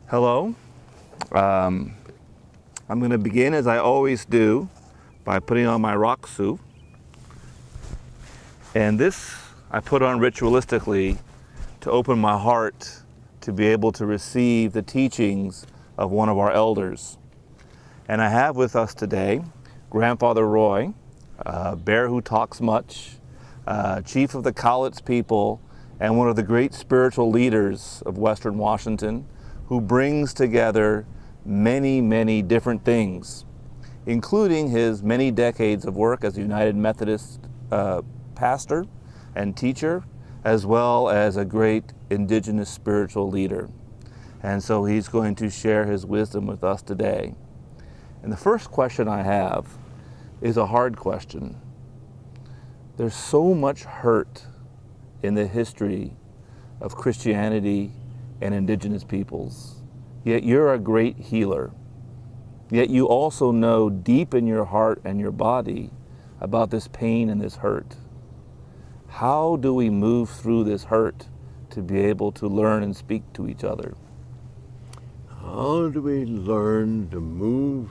Hello. I'm going to begin, as I always do, by putting on my rock suit. And this I put on ritualistically to open my heart to be able to receive the teachings of one of our elders. And I have with us today Grandfather Roy, bear who talks much, chief of the Cowlitz people, and one of the great spiritual leaders of Western Washington, who brings together many, many different things, including his many decades of work as a United Methodist pastor and teacher, as well as a great indigenous spiritual leader. And so he's going to share his wisdom with us today. And the first question I have is a hard question. There's so much hurt in the history of Christianity and indigenous peoples. Yet you're a great healer. Yet you also know deep in your heart and your body about this pain and this hurt. How do we move through this hurt to be able to learn and speak to each other? How do we learn to move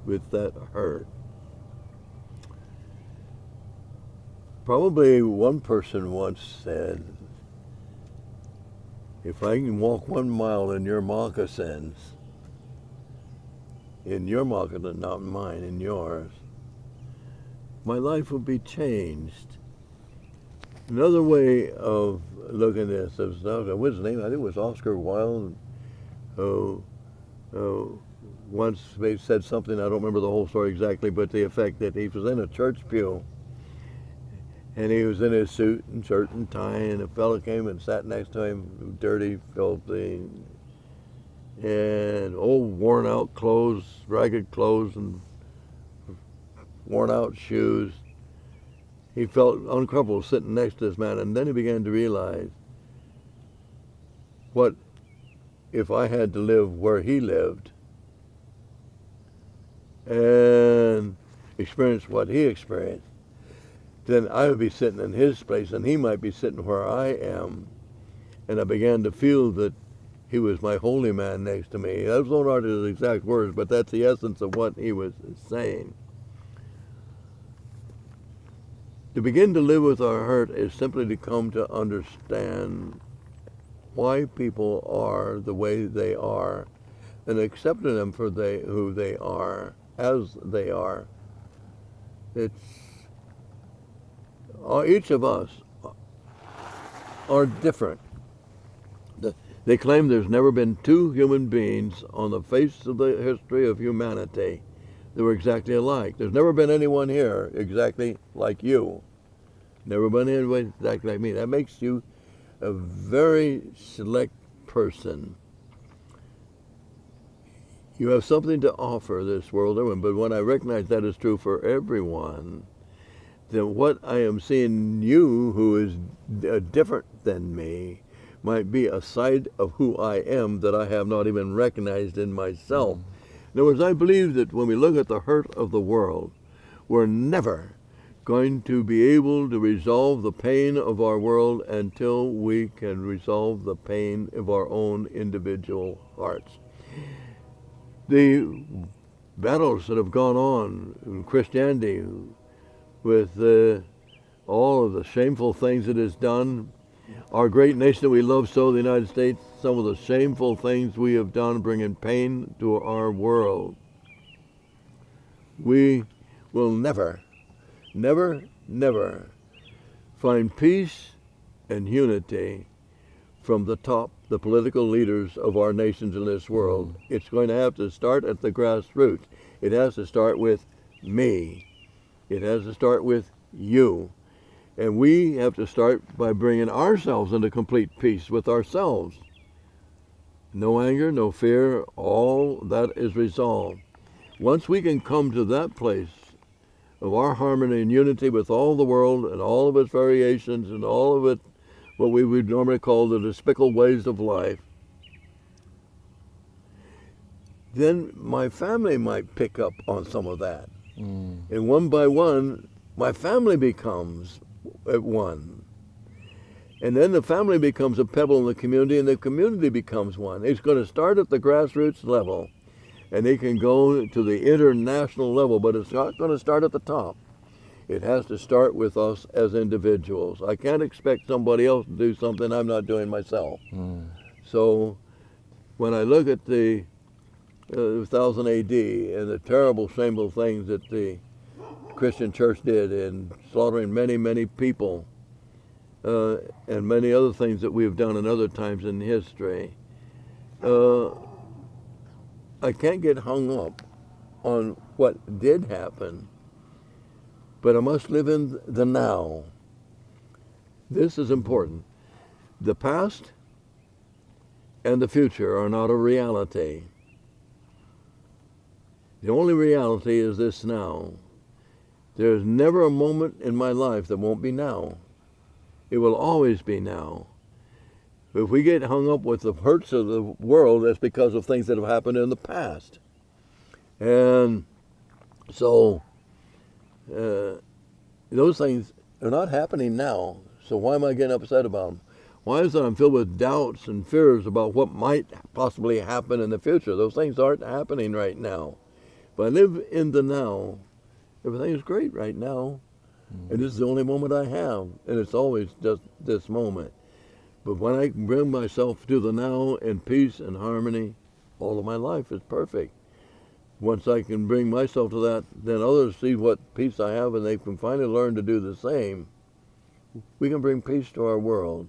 with that hurt? Probably one person once said, if I can walk 1 mile in your moccasins, not mine, in yours, my life will be changed. Another way of looking at this is, what's his name? I think it was Oscar Wilde, who once they said something, I don't remember the whole story exactly, but the effect that he was in a church pew, and he was in his suit and shirt and tie, and a fellow came and sat next to him, dirty, filthy, and old worn out clothes, ragged clothes, and worn out shoes. He felt uncomfortable sitting next to this man, and then he began to realize, what if I had to live where he lived and experience what he experienced? Then I would be sitting in his place, and he might be sitting where I am. And I began to feel that he was my holy man next to me. Those aren't his exact words, but that's the essence of what he was saying. To begin to live with our hurt is simply to come to understand why people are the way they are, and accepting them for who they are, as they are. Each of us are different. They claim there's never been two human beings on the face of the history of humanity that were exactly alike. There's never been anyone here exactly like you. Never been anyone exactly like me. That makes you a very select person. You have something to offer this world, but when I recognize that is true for everyone, then what I am seeing you, who is different than me, might be a side of who I am that I have not even recognized in myself. In other words, I believe that when we look at the hurt of the world, we're never going to be able to resolve the pain of our world until we can resolve the pain of our own individual hearts. The battles that have gone on in Christianity, with all of the shameful things it has done. Our great nation that we love so, the United States, some of the shameful things we have done bringing pain to our world. We will never, never, never find peace and unity from the top, the political leaders of our nations in this world. It's going to have to start at the grassroots. It has to start with me. It has to start with you. And we have to start by bringing ourselves into complete peace with ourselves. No anger, no fear, all that is resolved. Once we can come to that place of our harmony and unity with all the world and all of its variations and all of it, what we would normally call the despicable ways of life, then my family might pick up on some of that. And one by one, my family becomes at one. And then the family becomes a pebble in the community, and the community becomes one. It's going to start at the grassroots level, and it can go to the international level, but it's not going to start at the top. It has to start with us as individuals. I can't expect somebody else to do something I'm not doing myself. So when I look at the 1000 AD and the terrible, shameful things that the Christian church did in slaughtering many, many people, and many other things that we have done in other times in history, I can't get hung up on what did happen, but I must live in the now. This is important. The past and the future are not a reality. The only reality is this now. There's never a moment in my life that won't be now. It will always be now. If we get hung up with the hurts of the world, that's because of things that have happened in the past. And so those things are not happening now. So why am I getting upset about them? Why is it I'm filled with doubts and fears about what might possibly happen in the future? Those things aren't happening right now. If I live in the now, everything is great right now. And this is the only moment I have. And it's always just this moment. But when I bring myself to the now in peace and harmony, all of my life is perfect. Once I can bring myself to that, then others see what peace I have and they can finally learn to do the same. We can bring peace to our world.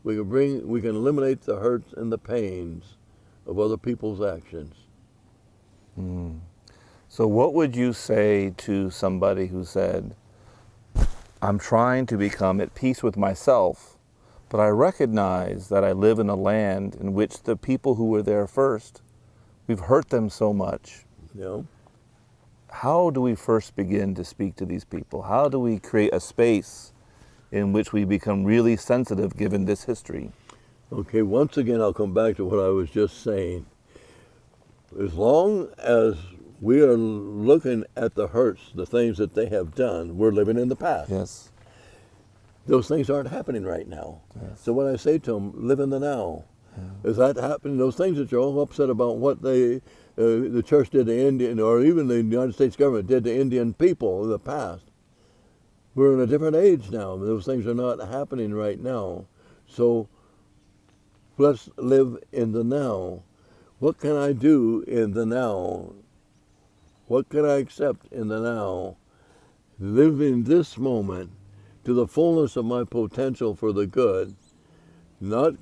We can eliminate the hurts and the pains of other people's actions. So what would you say to somebody who said, I'm trying to become at peace with myself, but I recognize that I live in a land in which the people who were there first, we've hurt them so much. Yeah. How do we first begin to speak to these people? How do we create a space in which we become really sensitive given this history? Okay, once again, I'll come back to what I was just saying. As long as we are looking at the hurts, the things that they have done, we're living in the past. Yes. Those things aren't happening right now. Yes. So when I say to them, live in the now, is that happening? Those things that you're all upset about what the church did to Indian, or even the United States government did to Indian people in the past, we're in a different age now. Those things are not happening right now. So let's live in the now. What can I do in the now? What can I accept in the now? Live in this moment to the fullness of my potential for the good. It's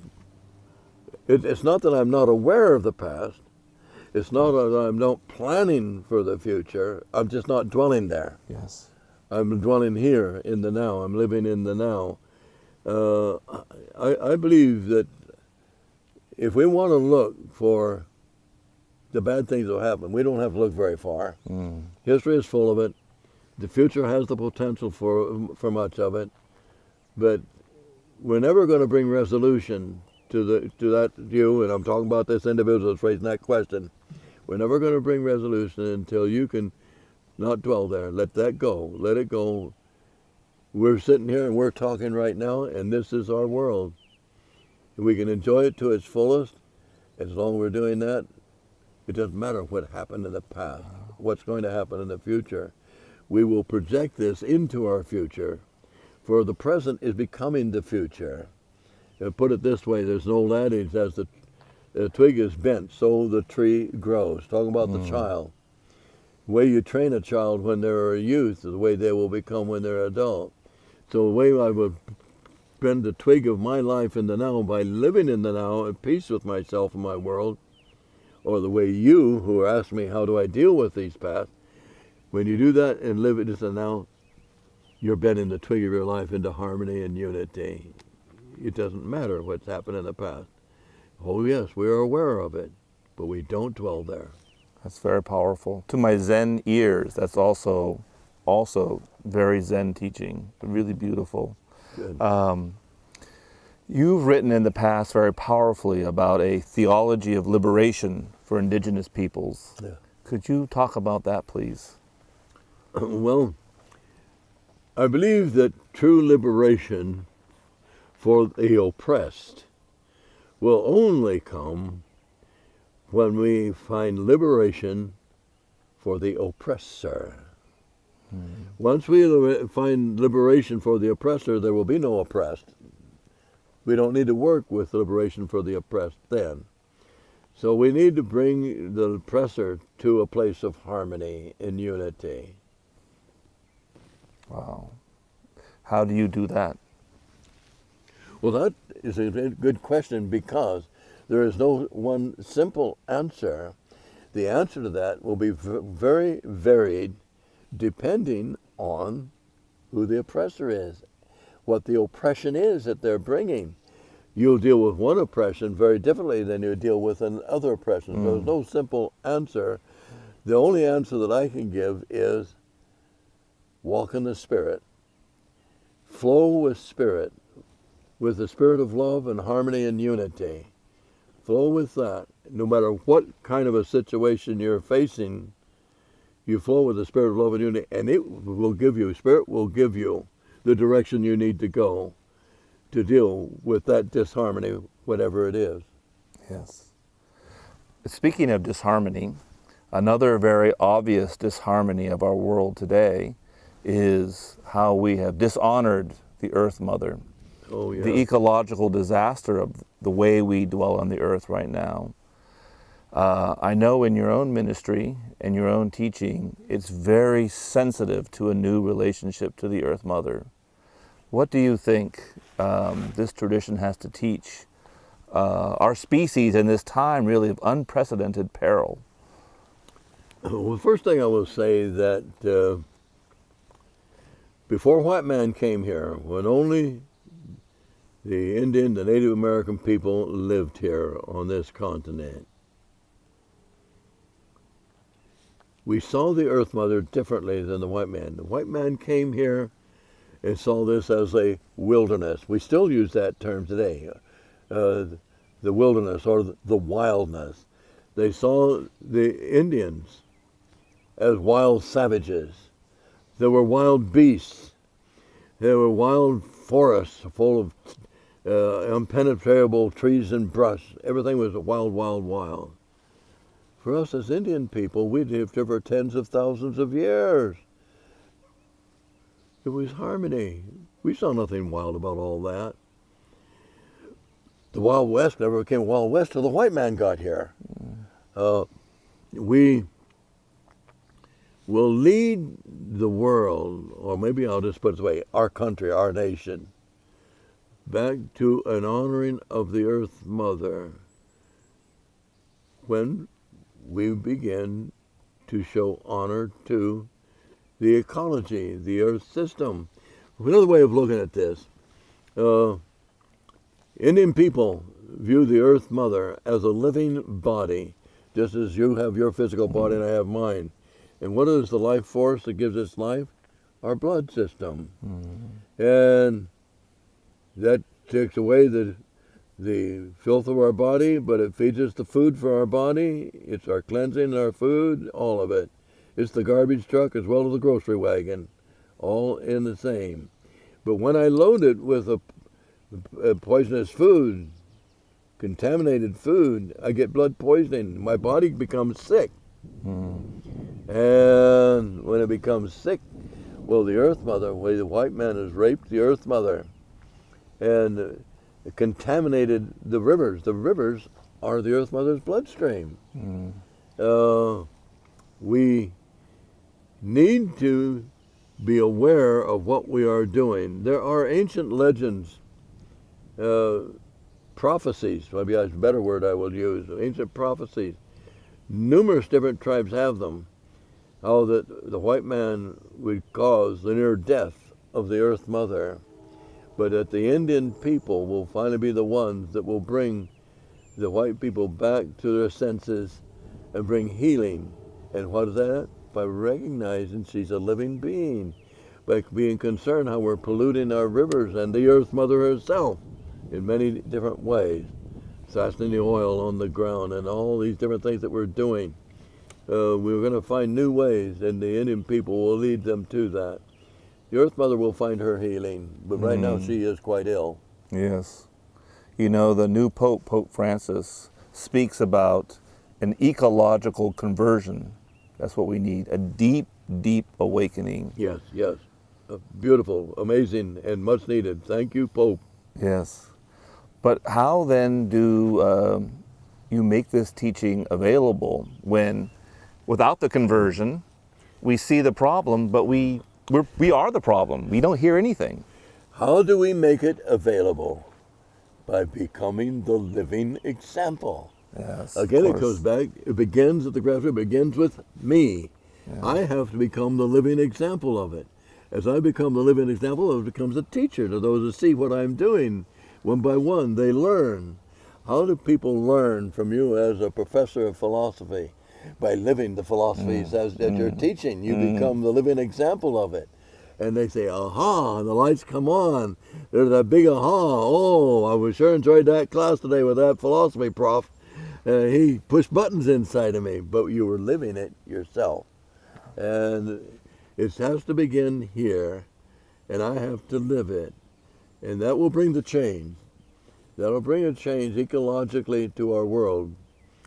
not that I'm not aware of the past. It's not that I'm not planning for the future. I'm just not dwelling there. Yes. I'm dwelling here in the now. I'm living in the now. I believe that if we want to look for the bad things that will happen, we don't have to look very far. History is full of it. The future has the potential for much of it. But we're never going to bring resolution to that view, and I'm talking about this individual that's raising that question. We're never going to bring resolution until you can not dwell there. Let that go. Let it go. We're sitting here and we're talking right now, and this is our world. We can enjoy it to its fullest. As long as we're doing that, it doesn't matter what happened in the past, what's going to happen in the future. We will project this into our future, for the present is becoming the future. Put it this way, there's an old adage, as the twig is bent, so the tree grows. Talking about the child. The way you train a child when they're a youth is the way they will become when they're adult. So the way I would bend the twig of my life in the now by living in the now at peace with myself and my world, or the way you, who are asking me how do I deal with these paths, when you do that and live it in the now, you're bending the twig of your life into harmony and unity. It doesn't matter what's happened in the past. Oh yes, we are aware of it, but we don't dwell there. That's very powerful. To my Zen ears, that's also very Zen teaching, really beautiful. Good. You've written in the past very powerfully about a theology of liberation for indigenous peoples. Yeah. Could you talk about that, please? Well, I believe that true liberation for the oppressed will only come when we find liberation for the oppressor. Once we find liberation for the oppressor, there will be no oppressed. We don't need to work with liberation for the oppressed then. So we need to bring the oppressor to a place of harmony and unity. Wow. How do you do that? Well, that is a good question, because there is no one simple answer. The answer to that will be very varied depending on who the oppressor is, what the oppression is that they're bringing. You'll deal with one oppression very differently than you deal with another oppression. So there's no simple answer. The only answer that I can give is walk in the Spirit. Flow with Spirit, with the spirit of love and harmony and unity. Flow with that. No matter what kind of a situation you're facing, you flow with the spirit of love and unity, and it will give you, Spirit will give you the direction you need to go to deal with that disharmony, whatever it is. Yes. Speaking of disharmony, another very obvious disharmony of our world today is how we have dishonored the Earth Mother. Oh, yeah. The ecological disaster of the way we dwell on the earth right now. I know in your own ministry and your own teaching, it's very sensitive to a new relationship to the Earth Mother. What do you think this tradition has to teach our species in this time really of unprecedented peril? Well, the first thing I will say that before white man came here, when only the Indian, the Native American people lived here on this continent, we saw the Earth Mother differently than the white man. The white man came here and saw this as a wilderness. We still use that term today, the wilderness or the wildness. They saw the Indians as wild savages. There were wild beasts. There were wild forests full of impenetrable trees and brush. Everything was wild, wild, wild. For us as Indian people, we lived here for tens of thousands of years. It was harmony. We saw nothing wild about all that. The Wild West never became Wild West till the white man got here. We will lead the world, or maybe I'll just put it this way, our country, our nation, back to an honoring of the Earth Mother when we begin to show honor to the ecology, the Earth system. Another way of looking at this, Indian people view the Earth Mother as a living body, just as you have your physical body and I have mine. And what is the life force that gives us life? Our blood system. And that takes away the filth of our body, but it feeds us the food for our body. It's our cleansing, our food, all of it. It's the garbage truck as well as the grocery wagon, all in the same. But when I load it with a poisonous food, contaminated food, I get blood poisoning. My body becomes sick. And when it becomes sick, well, the Earth Mother, the white man has raped the Earth Mother and contaminated the rivers. The rivers are the Earth Mother's bloodstream. We need to be aware of what we are doing. There are ancient legends, prophecies, maybe that's a better word I will use, ancient prophecies. Numerous different tribes have them, how that the white man would cause the near death of the Earth Mother, but that the Indian people will finally be the ones that will bring the white people back to their senses and bring healing. And what is that? By recognizing she's a living being, by being concerned how we're polluting our rivers and the Earth Mother herself in many different ways, fastening the oil on the ground and all these different things that we're doing. We're going to find new ways, and the Indian people will lead them to that. The Earth Mother will find her healing, but right now she is quite ill. Yes. You know, the new Pope, Pope Francis, speaks about an ecological conversion. That's what we need, a deep, deep awakening. Yes, yes. Beautiful, amazing, and much needed. Thank you, Pope. Yes. But how then do you make this teaching available when, without the conversion, we see the problem, but we are the problem. We don't hear anything. How do we make it available? By becoming the living example. Yes. Again, it goes back, it begins at the grassroots, it begins with me. Yeah. I have to become the living example of it. As I become the living example, it becomes a teacher to those who see what I'm doing. One by one, they learn. How do people learn from you as a professor of philosophy? By living the philosophies that you're teaching. You become the living example of it. And they say, aha, and the lights come on. There's that big aha. Oh, I was sure enjoyed that class today with that philosophy prof. He pushed buttons inside of me, but you were living it yourself. And it has to begin here, and I have to live it. And that will bring the change. That will bring a change ecologically to our world.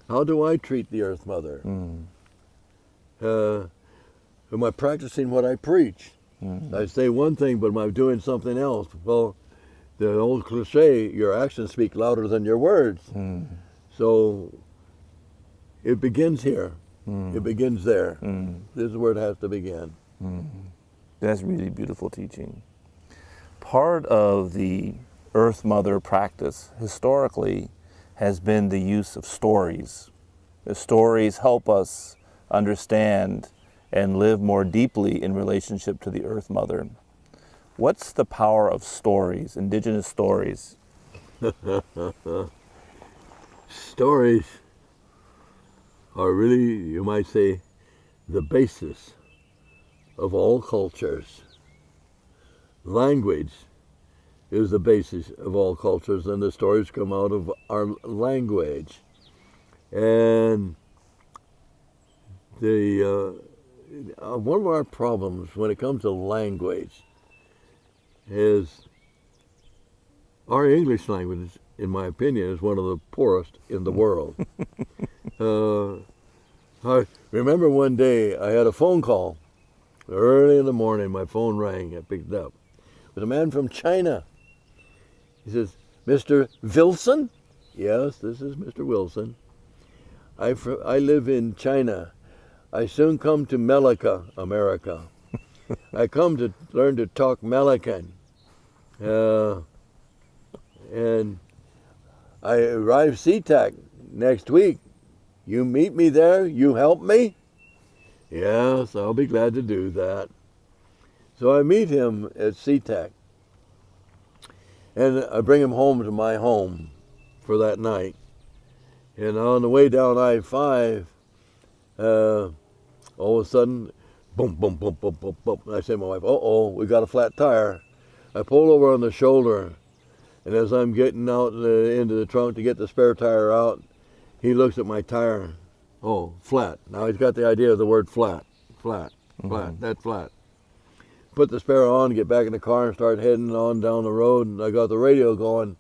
How do I treat the Earth Mother? Am I practicing what I preach? I say one thing, but am I doing something else? Well, the old cliche, your actions speak louder than your words. So it begins here. It begins there. This is where it has to begin. That's really beautiful teaching. Part of the Earth Mother practice historically has been the use of stories. The stories help us understand and live more deeply in relationship to the Earth Mother. What's the power of stories, indigenous stories? Stories are really, you might say, the basis of all cultures. Language is the basis of all cultures, and the stories come out of our language. And one of our problems when it comes to language is our English language, in my opinion, is one of the poorest in the world. I remember one day I had a phone call. Early in the morning, my phone rang. I picked it up. It was a man from China. He says, Mr. Wilson? Yes, this is Mr. Wilson. I live in China. I soon come to Melika, America. I come to learn to talk Melican. And I arrive SeaTac next week. You meet me there? You help me? Yes, I'll be glad to do that. So I meet him at SeaTac. And I bring him home to my home for that night. And on the way down I-5, all of a sudden, boom, boom, boom, boom, boom, boom. I say to my wife, uh-oh, we got a flat tire. I pull over on the shoulder, and as I'm getting out into the trunk to get the spare tire out, he looks at my tire. Oh, flat. Now he's got the idea of the word flat, flat, flat, that's flat. Put the spare on, get back in the car, and start heading on down the road, and I got the radio going,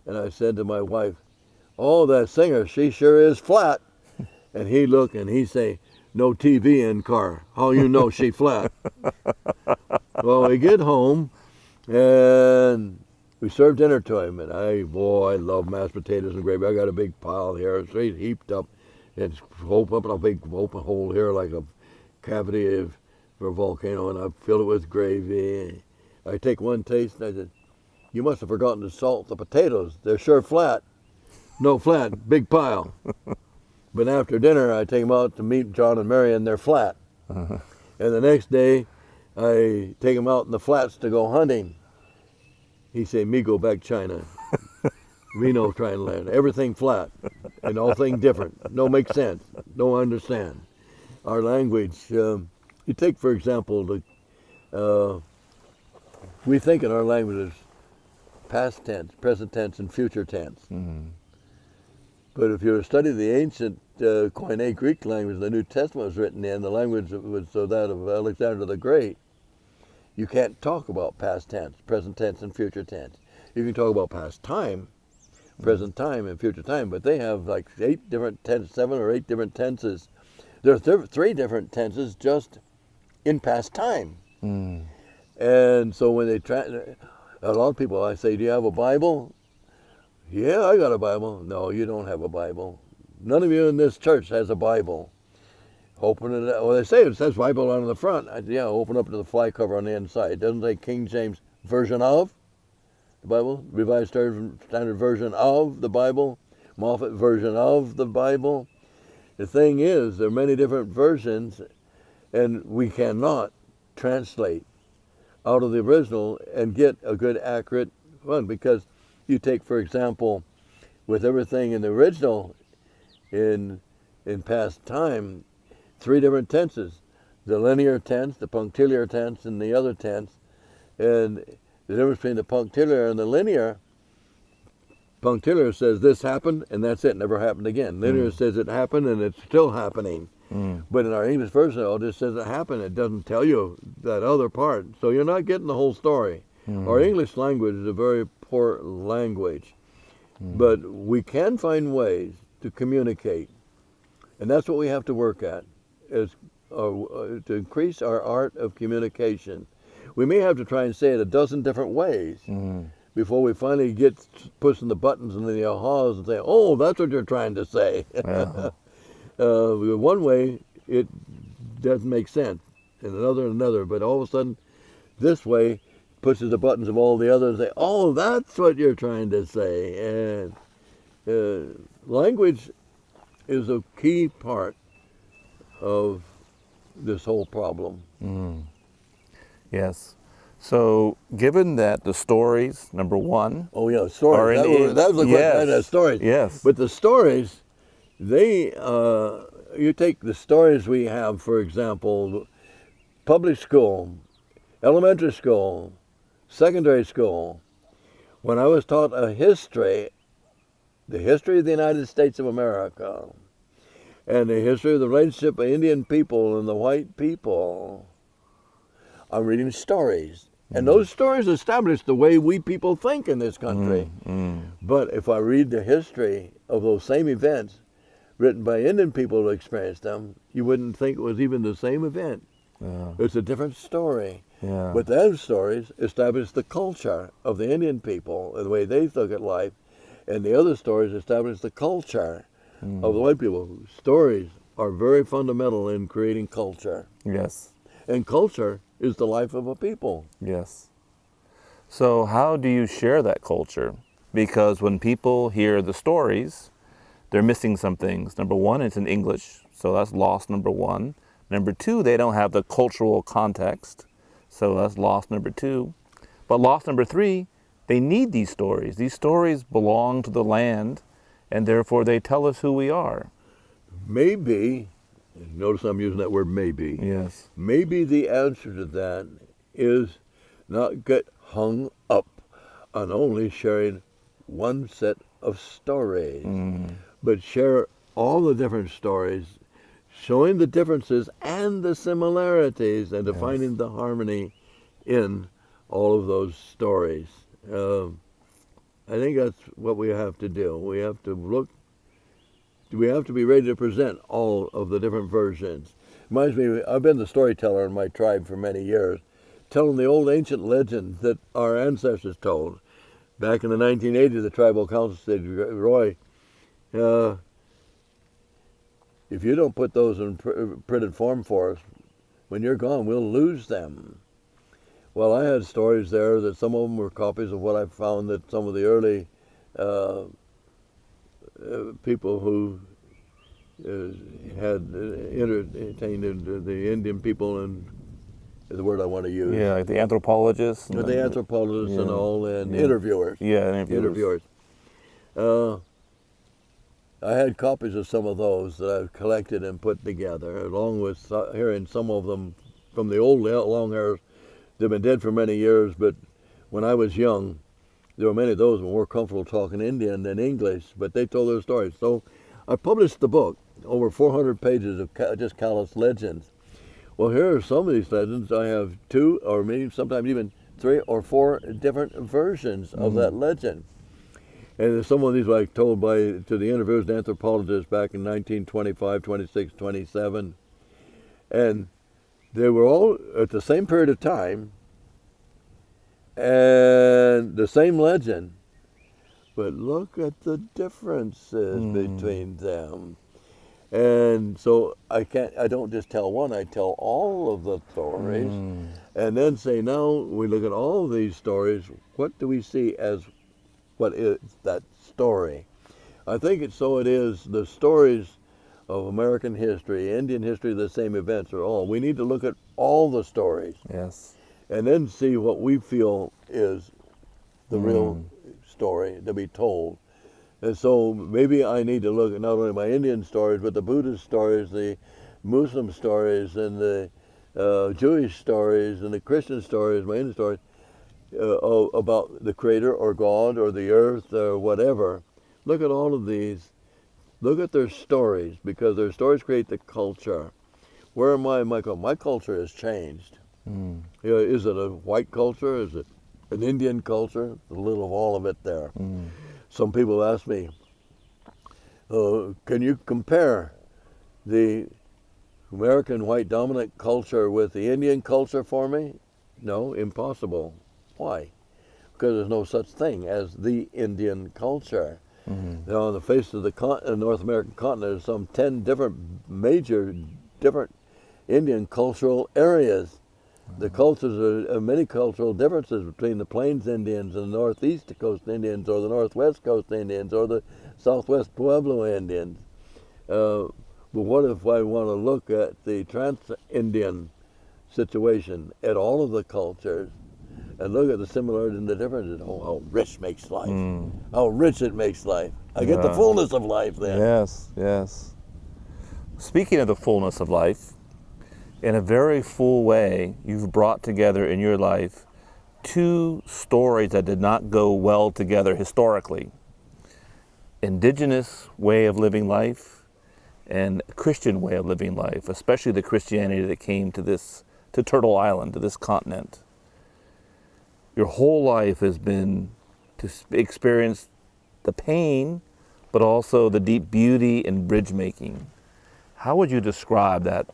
and I said to my wife, oh, that singer, she sure is flat. And he look and he say, no TV in car. How you know she flat? Well, we get home and we served dinner to him. And I love mashed potatoes and gravy. I got a big pile here. It's heaped up. It's open up a big open hole here like a cavity for a volcano. And I fill it with gravy. I take one taste and I said, you must have forgotten to salt the potatoes. They're sure flat. No, flat, big pile. But after dinner, I take them out to meet John and Mary, and they're flat. And the next day, I take them out in the flats to go hunting. He say, me go back China. We no try and land. Everything flat, and all things different. No make sense. No understand. Our language, you take, for example, we think in our language as past tense, present tense, and future tense. But if you study the ancient Koine Greek language the New Testament was written in, the language was that of Alexander the Great, you can't talk about past tense, present tense, and future tense. You can talk about past time, present time, and future time, but they have like 8 different tenses, 7 or 8 different tenses. There are 3 different tenses just in past time. And so when they a lot of people, I say, do you have a Bible? Yeah, I got a Bible. No, you don't have a Bible. None of you in this church has a Bible. Open it. Well, they say it says Bible on the front. Yeah, open up to the fly cover on the inside. It doesn't say King James Version of the Bible, Revised Standard Version of the Bible, Moffat Version of the Bible. The thing is, there are many different versions, and we cannot translate out of the original and get a good, accurate one. Because you take, for example, with everything in the original, in past time, 3 different tenses: the linear tense, the punctiliar tense, and the other tense. And the difference between the punctiliar and the linear: punctiliar says this happened and that's it, never happened again. Linear says it happened and it's still happening. But in our English version, it just says it happened. It doesn't tell you that other part. So you're not getting the whole story. Our English language is a very poor language. But we can find ways to communicate. And that's what we have to work at, is to increase our art of communication. We may have to try and say it a dozen different ways before we finally get pushing the buttons and the ahas and say, oh, that's what you're trying to say. One way, it doesn't make sense, and another, but all of a sudden, this way pushes the buttons of all the others and say, oh, that's what you're trying to say. And language is a key part of this whole problem. Yes. So, given that the stories, number one, oh yeah, stories. That was the question. Stories. Yes. But the stories, they you take the stories we have, for example, public school, elementary school, secondary school. When I was taught the history of the United States of America, and the history of the relationship of Indian people and the white people, I'm reading stories. And those stories establish the way we people think in this country. But if I read the history of those same events written by Indian people who experienced them, you wouldn't think it was even the same event. It's a different story. But those stories establish the culture of the Indian people and the way they look at life. And the other stories establish the culture of the white people. Stories are very fundamental in creating culture. Yes. And culture is the life of a people. Yes. So how do you share that culture? Because when people hear the stories, they're missing some things. Number one, it's in English, so that's loss number one. Number two, they don't have the cultural context, so that's loss number two. But loss number three, they need these stories. These stories belong to the land, and therefore they tell us who we are. Maybe, notice I'm using that word maybe. Yes. Maybe the answer to that is not get hung up on only sharing one set of stories, but share all the different stories, showing the differences and the similarities, and defining the harmony in all of those stories. I think that's what we have to do. We have to be ready to present all of the different versions. Reminds me, I've been the storyteller in my tribe for many years, telling the old ancient legends that our ancestors told. Back in the 1980s, the tribal council said, Roy, if you don't put those in printed form for us, when you're gone, we'll lose them. Well, I had stories there that some of them were copies of what I found that some of the early people who had entertained the Indian people, and the word I want to use. Yeah, like the anthropologists. The anthropologists and all, and interviewers. Yeah, interviewers. I had copies of some of those that I've collected and put together, along with hearing some of them from the old long hairs. They've been dead for many years, but when I was young, there were many of those who were more comfortable talking Indian than English, but they told their stories. So I published the book, over 400 pages of just Cowlitz legends. Well, here are some of these legends. I have 2 or maybe sometimes even 3 or 4 different versions of that legend. And some of these were told to the interviewers and anthropologists back in 1925, 26, 27. And they were all at the same period of time and the same legend. But look at the differences between them. And so I don't just tell one, I tell all of the stories. And then say, now we look at all of these stories, what do we see as what is that story? I think it is the stories of American history, Indian history, the same events are all. We need to look at all the stories. Yes. And then see what we feel is the real story to be told. And so maybe I need to look at not only my Indian stories, but the Buddhist stories, the Muslim stories, and the Jewish stories, and the Christian stories, my Indian stories, about the Creator or God or the earth or whatever. Look at all of these. Look at their stories, because their stories create the culture. Where am I, Michael? My culture has changed. Is it a white culture? Is it an Indian culture? A little of all of it there. Some people ask me, can you compare the American white dominant culture with the Indian culture for me? No, impossible. Why? Because there's no such thing as the Indian culture. Now, on the face of the North American continent, there's some 10 major Indian cultural areas. The cultures are many cultural differences between the Plains Indians and the Northeast Coast Indians, or the Northwest Coast Indians, or the Southwest Pueblo Indians. But what if I want to look at the trans-Indian situation, at all of the cultures, and look at the similarities and the differences? Oh, how rich makes life. How rich it makes life. I get the fullness of life then. Yes, yes. Speaking of the fullness of life, in a very full way, you've brought together in your life 2 stories that did not go well together historically. Indigenous way of living life and Christian way of living life, especially the Christianity that came to Turtle Island, to this continent. Your whole life has been to experience the pain, but also the deep beauty and bridge making. How would you describe that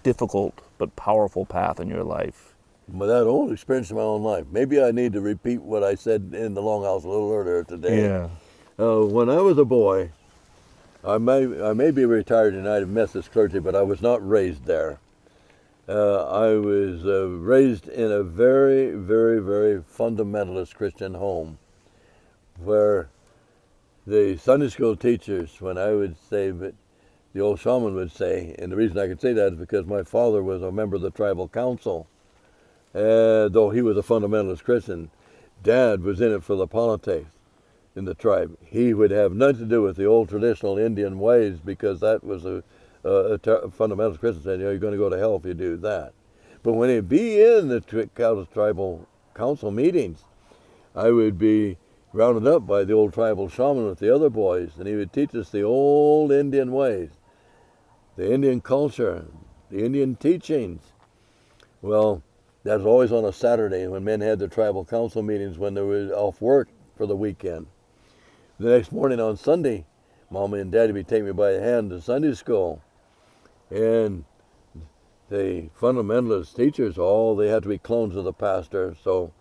difficult but powerful path in your life? But that old experience in my own life. Maybe I need to repeat what I said in the Longhouse a little earlier today. Yeah. When I was a boy, I may be retired United Methodist clergy, but I was not raised there. I was raised in a very, very, very fundamentalist Christian home, where the Sunday school teachers, when I would say, but the old shaman would say, and the reason I could say that is because my father was a member of the tribal council. Though he was a fundamentalist Christian, Dad was in it for the politics in the tribe. He would have nothing to do with the old traditional Indian ways, because that was a fundamentalist Christian said, you're going to go to hell if you do that. But when he'd be in the Cowlitz tribal council meetings, I would be rounded up by the old tribal shaman with the other boys, and he would teach us the old Indian ways, the Indian culture, the Indian teachings. Well, that was always on a Saturday when men had their tribal council meetings when they were off work for the weekend. The next morning on Sunday, Mommy and Daddy would take me by the hand to Sunday school. And the fundamentalist teachers, they had to be clones of the pastor. So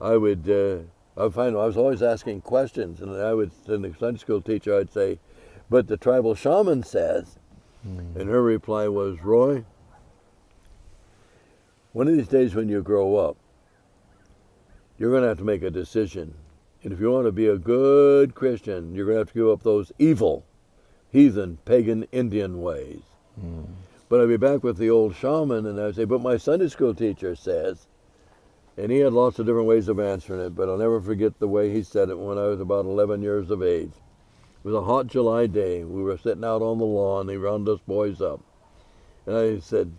I was always asking questions, and the Sunday school teacher, I'd say, but the tribal shaman says, and her reply was, Roy, one of these days when you grow up, you're going to have to make a decision. And if you want to be a good Christian, you're going to have to give up those evil, heathen, pagan, Indian ways. But I'd be back with the old shaman, and I'd say, but my Sunday school teacher says, and he had lots of different ways of answering it, but I'll never forget the way he said it when I was about 11 years of age. It was a hot July day. We were sitting out on the lawn. He rounded us boys up. And I said,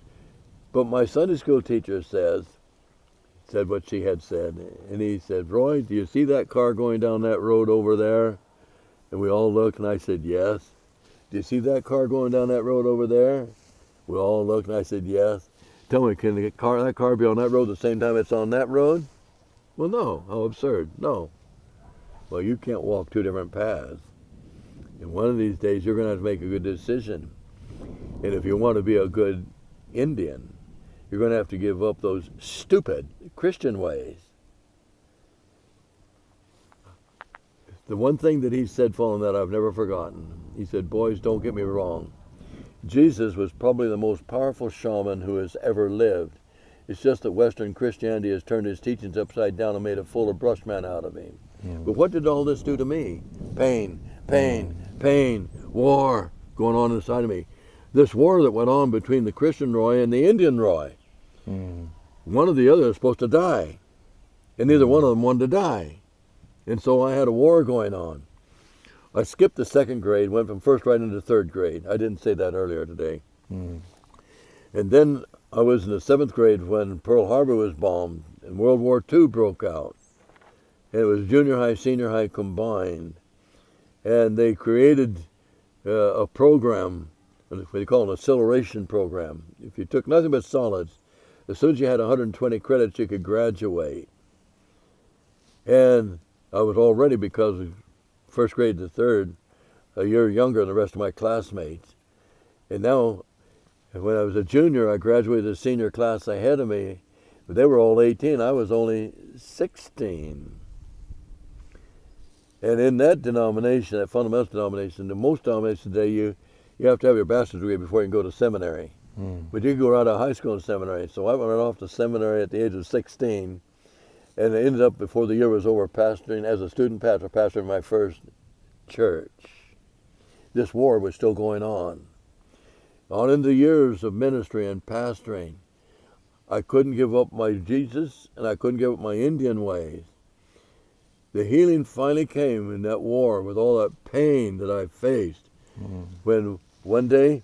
but my Sunday school teacher said what she had said. And he said, Roy, do you see that car going down that road over there? And we all looked, and I said, yes. Do you see that car going down that road over there? We all looked, and I said, yes. Tell me, can that car be on that road the same time it's on that road? Well, no. How absurd. No. Well, you can't walk two different paths. And one of these days, you're going to have to make a good decision. And if you want to be a good Indian, you're going to have to give up those stupid Christian ways. The one thing that he said following that I've never forgotten, he said, boys, don't get me wrong. Jesus was probably the most powerful shaman who has ever lived. It's just that Western Christianity has turned his teachings upside down and made a fuller brushman out of him. But what did all this do to me? Pain, pain, pain, war going on inside of me. This war that went on between the Christian Roy and the Indian Roy. One or the other is supposed to die. And neither one of them wanted to die. And so I had a war going on. I skipped the second grade, went from first right into third grade. I didn't say that earlier today. And then I was in the seventh grade when Pearl Harbor was bombed and World War II broke out. And it was junior high, senior high combined. And they created a program, what they call an acceleration program. If you took nothing but solids, as soon as you had 120 credits, you could graduate. And I was already, because of first grade to third, a year younger than the rest of my classmates. And now, when I was a junior, I graduated the senior class ahead of me. But they were all 18. I was only 16. And in that denomination, that fundamental denomination, the most denominations today, you have to have your bachelor's degree before you can go to seminary. But you can go right out of high school and seminary. So I went right off to seminary at the age of 16. And I ended up, before the year was over, pastoring as a student pastor, pastoring my first church. This war was still going on. On into years of ministry and pastoring, I couldn't give up my Jesus, and I couldn't give up my Indian ways. The healing finally came in that war with all that pain that I faced. When one day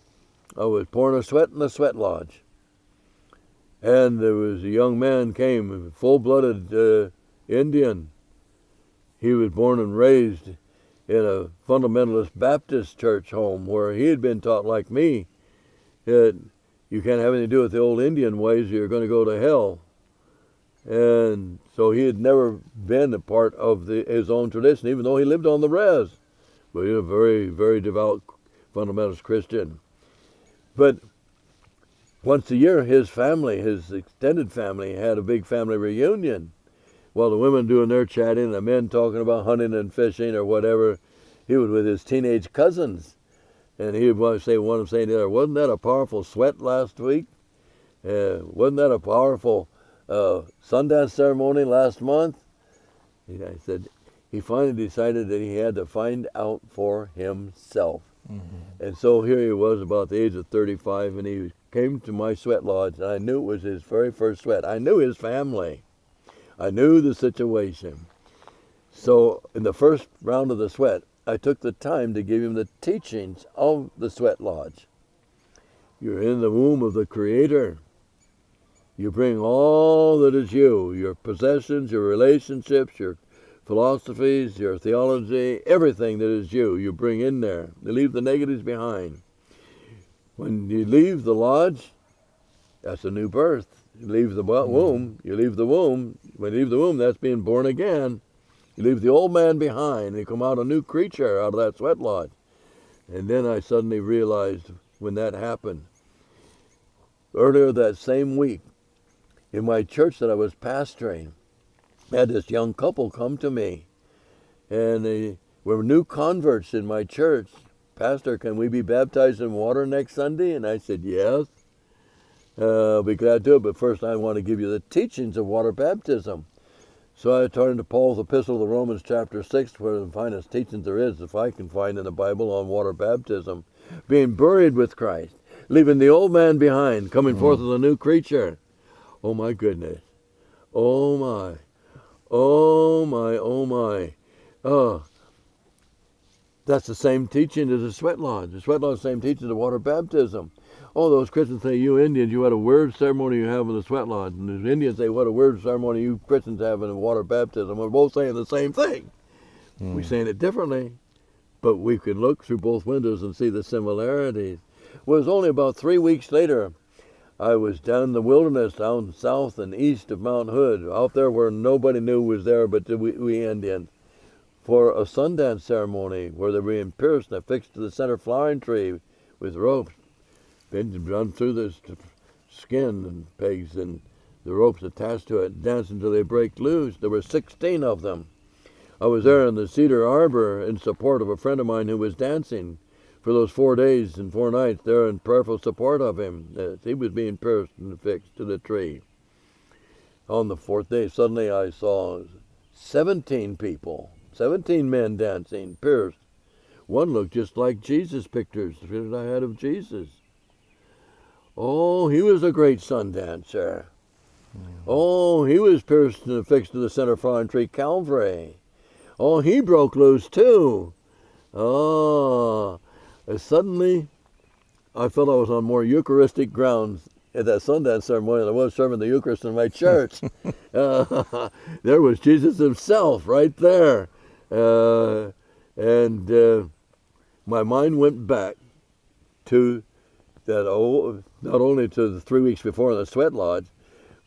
I was pouring a sweat in the sweat lodge. And there was a young man came, a full-blooded Indian. He was born and raised in a fundamentalist Baptist church home where he had been taught, like me, that you can't have anything to do with the old Indian ways, you're going to go to hell. And so he had never been a part of his own tradition, even though he lived on the res. But he was a very, very devout fundamentalist Christian. But once a year, his family, his extended family, had a big family reunion. While the women doing their chatting and the men talking about hunting and fishing or whatever, he was with his teenage cousins. And he would say, one of them saying to the other, wasn't that a powerful sweat last week? Wasn't that a powerful Sundance ceremony last month? I said, he finally decided that he had to find out for himself. And so here he was, about the age of 35, and he came to my sweat lodge, and I knew it was his very first sweat. I knew his family. I knew the situation. So in the first round of the sweat, I took the time to give him the teachings of the sweat lodge. You're in the womb of the Creator. You bring all that is you, your possessions, your relationships, your philosophies, your theology, everything that is you bring in there. You leave the negatives behind. When you leave the lodge, that's a new birth. You leave the womb, you leave the womb. When you leave the womb, that's being born again. You leave the old man behind, and you come out a new creature out of that sweat lodge. And then I suddenly realized when that happened, earlier that same week, in my church that I was pastoring, I had this young couple come to me, and they were new converts in my church. Pastor, can we be baptized in water next Sunday? And I said, yes. I'll be glad to, but first I want to give you the teachings of water baptism. So I turned to Paul's epistle to the Romans chapter 6, where the finest teachings there is, if I can find in the Bible, on water baptism. Being buried with Christ, leaving the old man behind, coming forth as a new creature. Oh my goodness. Oh my. Oh my, oh my. That's the same teaching as the sweat lodge. The sweat lodge is the same teaching as the water baptism. Oh, those Christians say, you Indians, you had a weird ceremony you have in the sweat lodge. And the Indians say, what a weird ceremony you Christians have in the water baptism. We're both saying the same thing. We're saying it differently, but we can look through both windows and see the similarities. Well, it was only about 3 weeks later, I was down in the wilderness, down south and east of Mount Hood, out there where nobody knew was there but we Indians, for a Sundance ceremony where they were being pierced and affixed to the center flowering tree with ropes. Been run through the skin and pegs and the ropes attached to it, dance until they break loose. There were 16 of them. I was there in the Cedar Arbor in support of a friend of mine who was dancing for those 4 days and 4 nights there in prayerful support of him as he was being pierced and affixed to the tree. On the 4th day, suddenly I saw 17 people, 17 men dancing, pierced. One looked just like Jesus pictures that I had of Jesus. Oh, he was a great sun dancer. Oh, he was pierced and affixed to the center flowering tree, Calvary. Oh, he broke loose too. Oh, and suddenly I felt I was on more Eucharistic grounds at that Sundance ceremony than I was serving the Eucharist in my church. There was Jesus himself right there. And my mind went back to that old, not only to the 3 weeks before in the sweat lodge,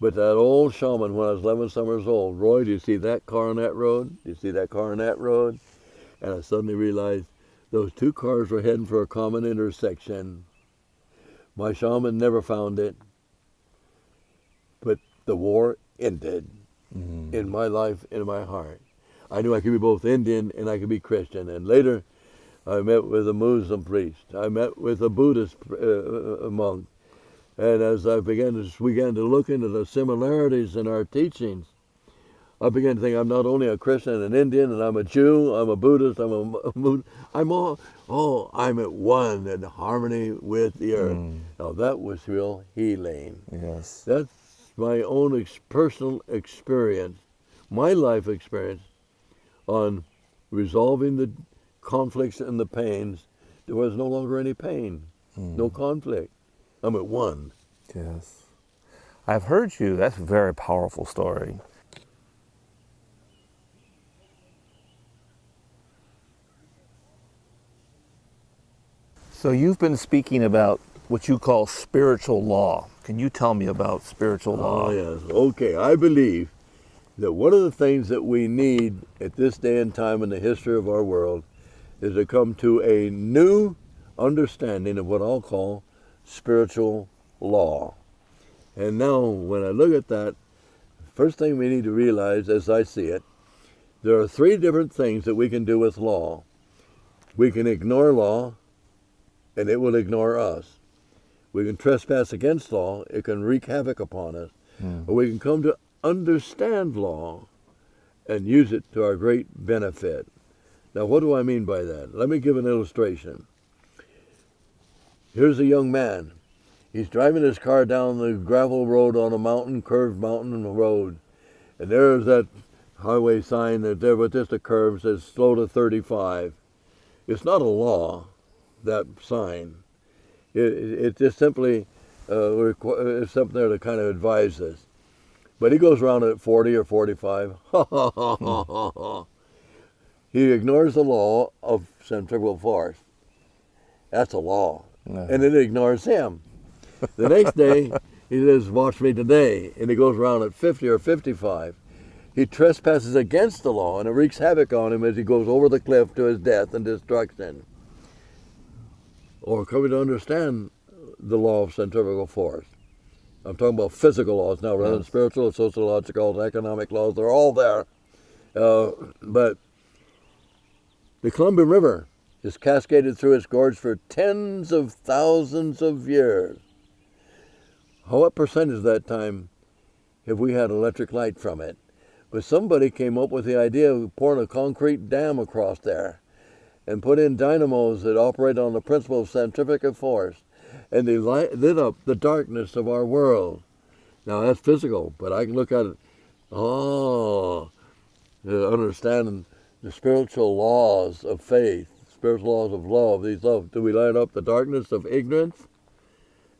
but that old shaman when I was 11 summers old. Roy, do you see that car on that road? Do you see that car on that road? And I suddenly realized those two cars were heading for a common intersection. My shaman never found it, but the war ended in my life, in my heart. I knew I could be both Indian and I could be Christian. And later, I met with a Muslim priest. I met with a Buddhist monk. And as I began to look into the similarities in our teachings, I began to think I'm not only a Christian and an Indian, and I'm a Jew, I'm a Buddhist, I'm at one in harmony with the earth. Now that was real healing. Yes. That's my own personal experience, my life experience on resolving the conflicts and the pains. There was no longer any pain, no conflict. I'm at one. Yes. I've heard you. That's a very powerful story. So you've been speaking about what you call spiritual law. Can you tell me about spiritual law? Oh, yes. Okay. I believe that one of the things that we need at this day and time in the history of our world is to come to a new understanding of what I'll call spiritual law. And now, when I look at that, first thing we need to realize, as I see it, there are 3 different things that we can do with law. We can ignore law, and it will ignore us. We can trespass against law, it can wreak havoc upon us. Or we can come to understand law and use it to our great benefit. Now, what do I mean by that? Let me give an illustration. Here's a young man. He's driving his car down the gravel road on a mountain, curved mountain road. And there's that highway sign that there with just a curve says slow to 35. It's not a law, that sign. It just simply it's something there to kind of advise us. But he goes around at 40 or 45. He ignores the law of centrifugal force. That's a law. No. And it ignores him. The next day, he says, watch me today. And he goes around at 50 or 55. He trespasses against the law, and it wreaks havoc on him as he goes over the cliff to his death and destruction. Or coming to understand the law of centrifugal force. I'm talking about physical laws now, rather than spiritual, sociological, economic laws. They're all there. But the Columbia River is cascaded through its gorge for tens of thousands of years. What percentage of that time have we had electric light from it? But somebody came up with the idea of pouring a concrete dam across there and put in dynamos that operate on the principle of centrifugal force, and they lit up the darkness of our world. Now that's physical, but I can look at it, understanding the spiritual laws of faith, spiritual laws of love, these love. Do we light up the darkness of ignorance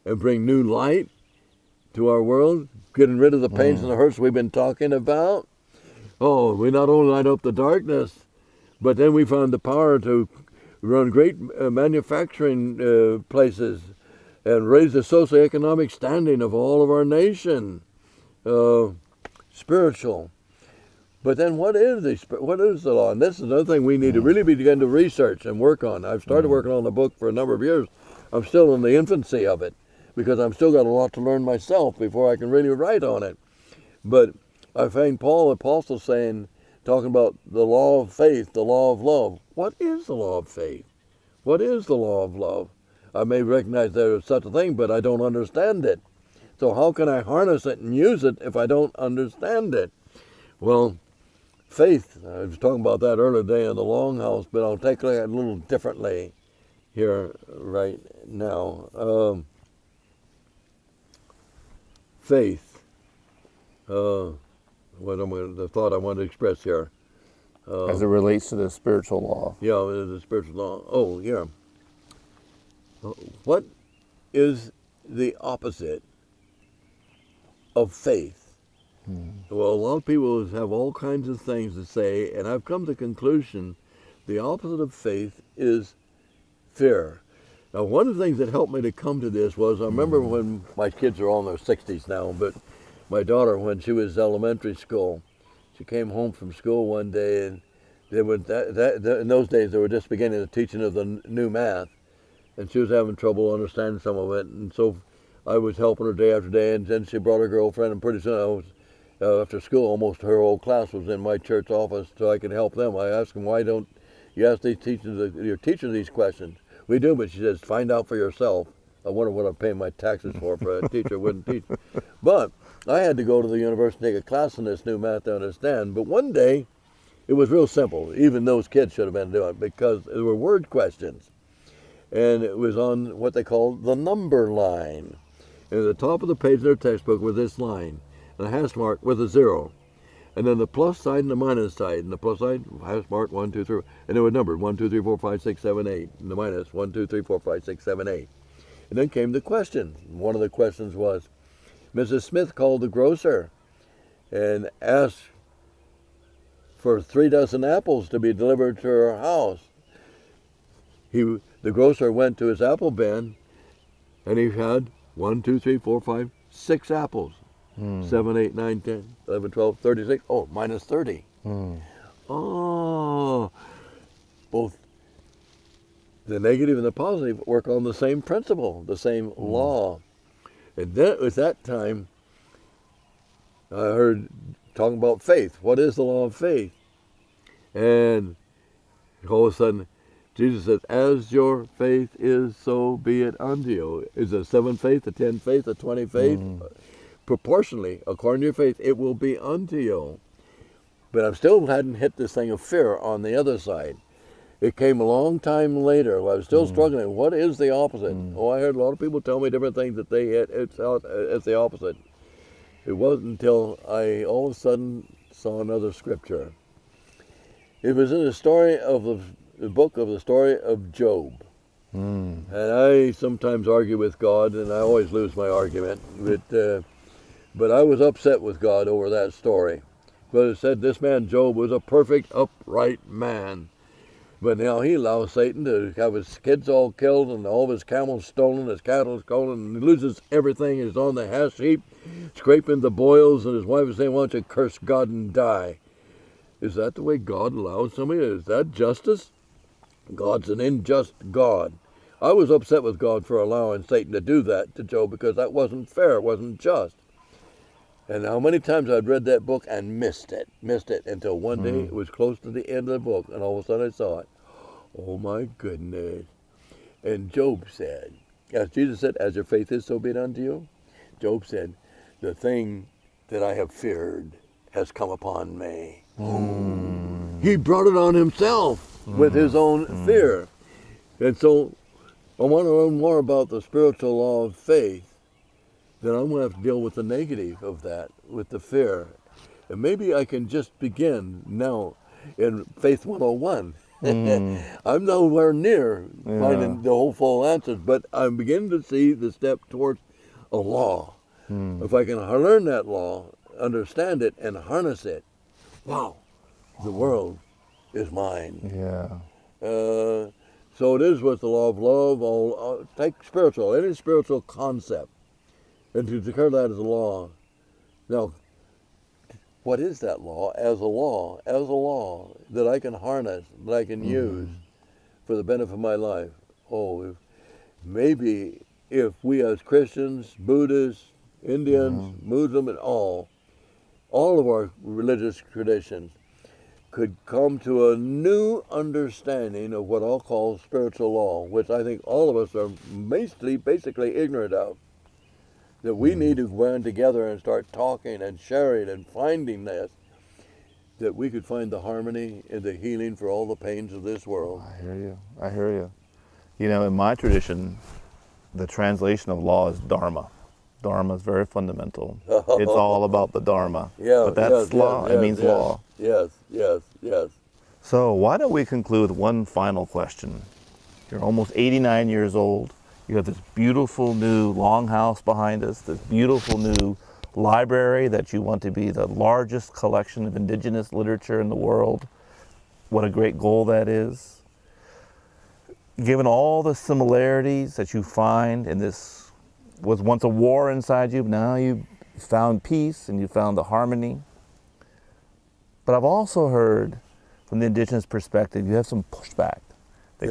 and bring new light to our world, getting rid of the pains and the hurts we've been talking about? Oh, we not only light up the darkness, but then we found the power to run great manufacturing places and raise the socioeconomic standing of all of our nation. Spiritual. But then what is the law? And this is another thing we need to really begin to research and work on. I've started working on the book for a number of years. I'm still in the infancy of it because I've still got a lot to learn myself before I can really write on it. But I find Paul the Apostle talking about the law of faith, the law of love. What is the law of faith? What is the law of love? I may recognize there is such a thing, but I don't understand it. So how can I harness it and use it if I don't understand it? Well, faith, I was talking about that earlier today in the Longhouse, but I'll take it a little differently here right now. Faith, the thought I want to express here. As it relates to the spiritual law. Yeah, the spiritual law. Oh, yeah. What is the opposite of faith? Well, a lot of people have all kinds of things to say, and I've come to the conclusion the opposite of faith is fear. Now, one of the things that helped me to come to this was, I remember when my kids are all in their 60s now, but my daughter, when she was elementary school, she came home from school one day, and they would, in those days they were just beginning the teaching of the new math, and she was having trouble understanding some of it, and so I was helping her day after day, and then she brought her girlfriend, and pretty soon I was, after school, almost her whole class was in my church office so I could help them. I asked them, why don't you ask these your teacher these questions? We do, but she says, find out for yourself. I wonder what I'm paying my taxes for a teacher wouldn't teach. But I had to go to the university and take a class in this new math to understand. But one day, it was real simple. Even those kids should have been doing it because there were word questions. And it was on what they called the number line. And at the top of the page of their textbook was this line, and a hash mark with a 0. And then the plus side and the minus side. And the plus side, hash mark 1, 2, 3. And they were numbered 1, 2, 3, 4, 5, 6, 7, 8. And the minus 1, 2, 3, 4, 5, 6, 7, 8. And then came the question. One of the questions was, Mrs. Smith called the grocer and asked for 3 dozen apples to be delivered to her house. The grocer went to his apple bin and he had 1, 2, 3, 4, 5, 6 apples. 7, 8, 9, 10, 11, 12, 36. Oh, minus 30. Oh, both the negative and the positive work on the same principle, the same law. And then at that time, I heard talking about faith. What is the law of faith? And all of a sudden, Jesus said, as your faith is, so be it unto you. Is it 7 faith, a 10 faith, a 20 faith? Proportionally, according to your faith, it will be unto you. But I still hadn't hit this thing of fear on the other side. It came a long time later. I was still struggling. What is the opposite? Oh, I heard a lot of people tell me different things that they had. It's the opposite. It wasn't until I all of a sudden saw another scripture. It was in the story of the book of the story of Job. And I sometimes argue with God, and I always lose my argument. But I was upset with God over that story. But it said this man Job was a perfect, upright man. But now he allows Satan to have his kids all killed and all of his camels stolen, his cattle stolen, and he loses everything. He's on the hash heap, scraping the boils, and his wife is saying, why don't you curse God and die? Is that the way God allows somebody? Is that justice? God's an unjust God. I was upset with God for allowing Satan to do that to Job because that wasn't fair, it wasn't just. And how many times I'd read that book and missed it until one day it was close to the end of the book, and all of a sudden I saw it. Oh my goodness. And Job said, as Jesus said, as your faith is, so be it unto you. Job said, the thing that I have feared has come upon me. He brought it on himself with his own fear. And so I want to learn more about the spiritual law of faith. Then I'm going to have to deal with the negative of that, with the fear. And maybe I can just begin now in Faith 101. I'm nowhere near finding the whole full answers, but I'm beginning to see the step towards a law. If I can learn that law, understand it, and harness it, wow, the world is mine. So it is with the law of love. Take spiritual, any spiritual concept, and to declare that as a law. Now, what is that law? As a law that I can harness, that I can use for the benefit of my life. Oh, maybe if we as Christians, Buddhists, Indians, Muslim, and all of our religious traditions could come to a new understanding of what I'll call spiritual law, which I think all of us are basically ignorant of. That we need to band together and start talking and sharing and finding this, that we could find the harmony and the healing for all the pains of this world. I hear you. You know, in my tradition, the translation of law is dharma. Dharma is very fundamental. It's all about the dharma. Yeah, but that's law. It means law. Yes. So why don't we conclude with one final question? You're almost 89 years old. You have this beautiful new longhouse behind us, this beautiful new library that you want to be the largest collection of indigenous literature in the world. What a great goal that is. Given all the similarities that you find in this, was once a war inside you, now you found peace and you found the harmony. But I've also heard from the indigenous perspective, you have some pushback. You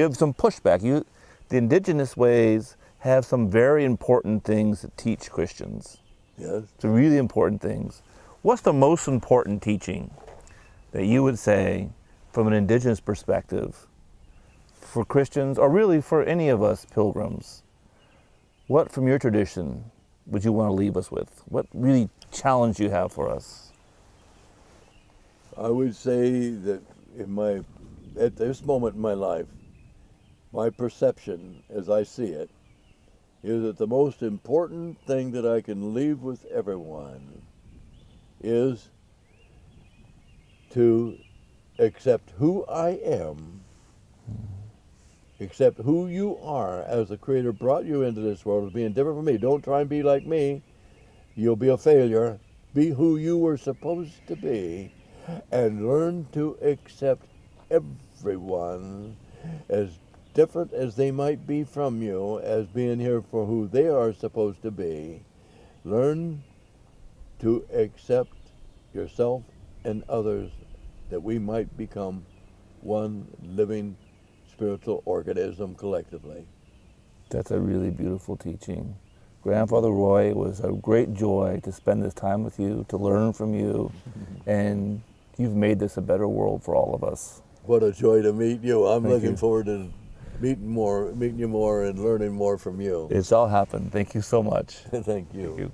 have some pushback. The indigenous ways have some very important things that teach Christians. Yes. Some really important things. What's the most important teaching that you would say from an indigenous perspective for Christians, or really for any of us pilgrims? What from your tradition would you want to leave us with? What really challenge you have for us? I would say that at this moment in my life, my perception as I see it is that the most important thing that I can leave with everyone is to accept who I am, accept who you are as the Creator brought you into this world as being different from me. Don't try and be like me. You'll be a failure. Be who you were supposed to be, and learn to accept everyone as different as they might be from you, as being here for who they are supposed to be. Learn to accept yourself and others, that we might become one living spiritual organism collectively. That's a really beautiful teaching. Grandfather Roy, it was a great joy to spend this time with you, to learn from you, and you've made this a better world for all of us. What a joy to meet you. I'm Thank looking you. forward to meeting you more and learning more from you. It's all happened. Thank you so much. Thank you. Thank you.